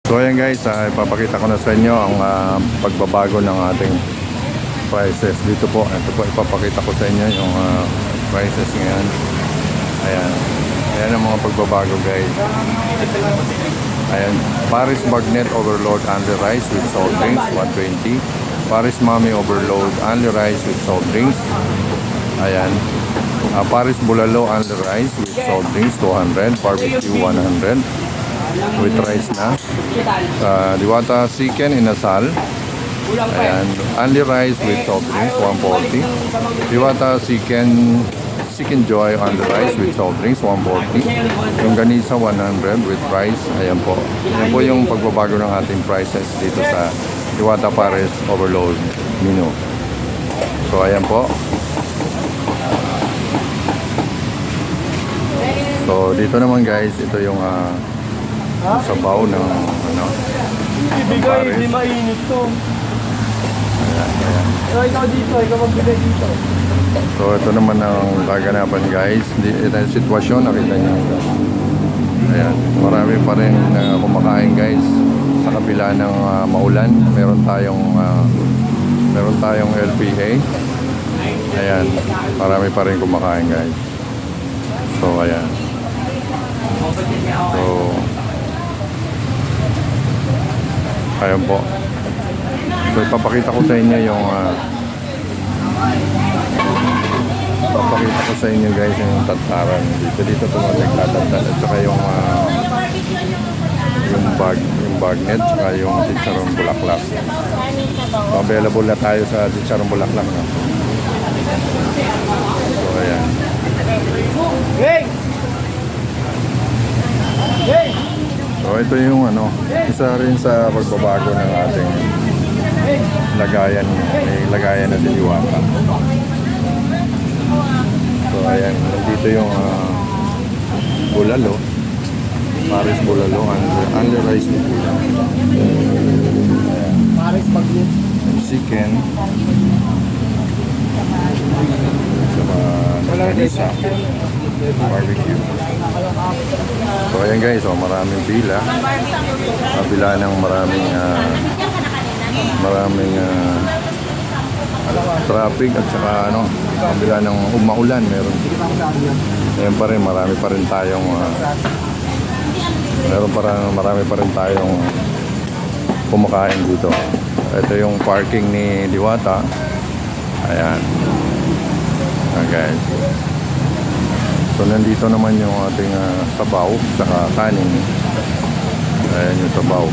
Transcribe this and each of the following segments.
So ayan guys, ipapakita ko na sa inyo ang pagbabago ng ating prices dito po. Ito po, ipapakita ko sa inyo yung prices ngayon. Ayan. Ayan ang mga pagbabago guys. Ayan. Paris Bagnet Overload Only Rice with Salt Drinks, 120. Paris Mami Overload Only Rice with Salt Drinks. Ayan. Paris Bulalo Only Rice with Salt Drinks, 200. Barbecue, 100. With rice na. Diwata Chicken Inasal. Ayan. Only rice with salt drinks, 140. Diwata Chicken Joy only rice with salt drinks, 140. Yung ganisa, 100 with rice. Ayan po. Ayan po yung pagbabago ng ating prices dito sa Diwata Paris Overload menu. So ayan po. So dito naman guys, ito yung sabaw ng ibigay, hindi mainit to. Ayan, ayan. So, ikaw dito, ikaw magbigay dito. So ito naman ang kaganapan guys. Ito yung sitwasyon, nakita niyo. Ayan, marami pa rin kumakain guys. Sa kabila ng maulan, meron tayong LPA. Ayan, marami pa rin kumakain guys. So ayan. So ayan po. So ipapakita ko sa inyo yung guys yung tataran dito nagtatantan at saka yung bagnet saka yung chicharon bulaklak. Available na tayo sa chicharon bulaklak no? So ayan. Hey! Hey! So ito yung isa rin sa pagbabago ng ating lagayan. May lagayan na si Diwata. So ayan, nandito yung bulalo. Paris bulalo, under rice with bulalo. Paris Bagnet. Chicken. Saka ganisa. Barbecue. So ayan guys, maraming pila. Kabila ng maraming traffic at saka kabila ng umaulan meron. Ayan pa rin, marami pa rin tayong kumakain dito. Ito yung parking ni Diwata. Ayan. Guys. So nandito naman yung ating sabaw saka kanin. Ayan yung sabaw.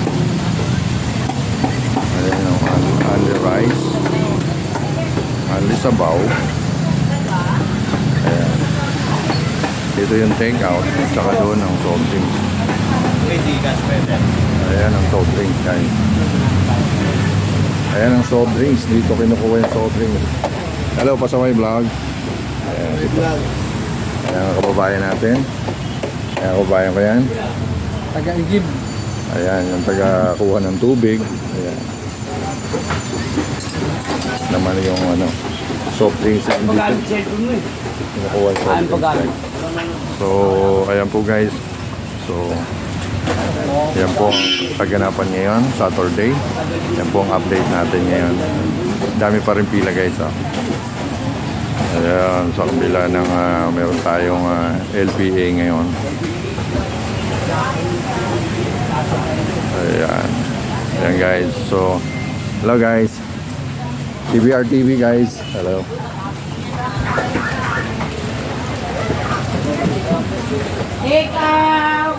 Ayan yung only rice. Only sabaw. Ayan. Dito yung take out. Saka doon ang soft drink. Ayan ang soft drink guys. Ayan ang soft drinks. Dito kinukuha yung soft drink. Hello, Pasaway Vlog. Ayan dito. Ayan ang kababayan natin. Ayan ang kababayan ko yan. Taga-igib. Ayan, yung taga-kuha ng tubig. Ayan. Naman yung soft drinks. Kinukuha yung soft drinks. So, ayan po guys. So, ayan po ang kaganapan ngayon, Saturday. Ayan po ang update natin ngayon. Dami pa rin pila guys. Ayan, sa kabila ng meron tayong LPA ngayon. Ayan. Ayan guys. So, hello guys. TBR TV guys. Hello. Ikaw!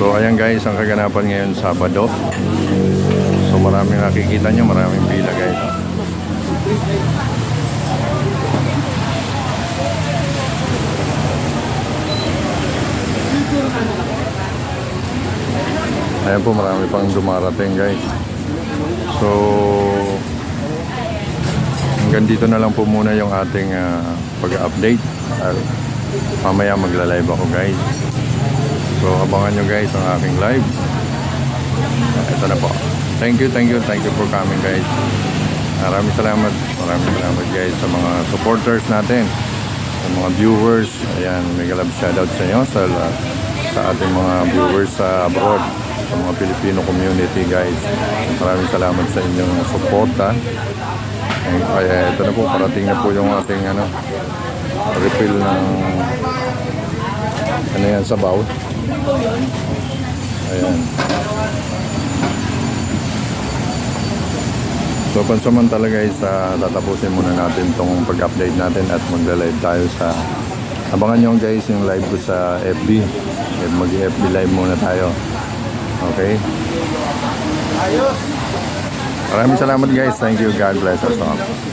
So ayan guys, ang kaganapan ngayon Sabado. So maraming nakikita nyo, maraming pila guys. Ayan po, marami pang dumarating guys. So hanggang dito na lang po muna yung ating pag-update. Mamaya magla-live ako guys. So abangan nyo guys ang aking live. Ito na po. Thank you for coming guys. Maraming salamat guys sa mga supporters natin. sa mga viewers. Ayan, mega love shoutout sa inyo sa ating mga viewers sa abroad, sa mga Filipino community guys. Maraming salamat sa inyong suporta. Kaya ito na po, parating na po yung ating refill ng yan, sabaw. Ayan. So pansamantala guys, tatapusin muna natin tong pag-update natin at magla-live tayo sa abangan nyo guys yung live ko sa FB. Mag-FB live muna tayo. Okay? Ayos. Maraming salamat guys. Thank you. God bless us all.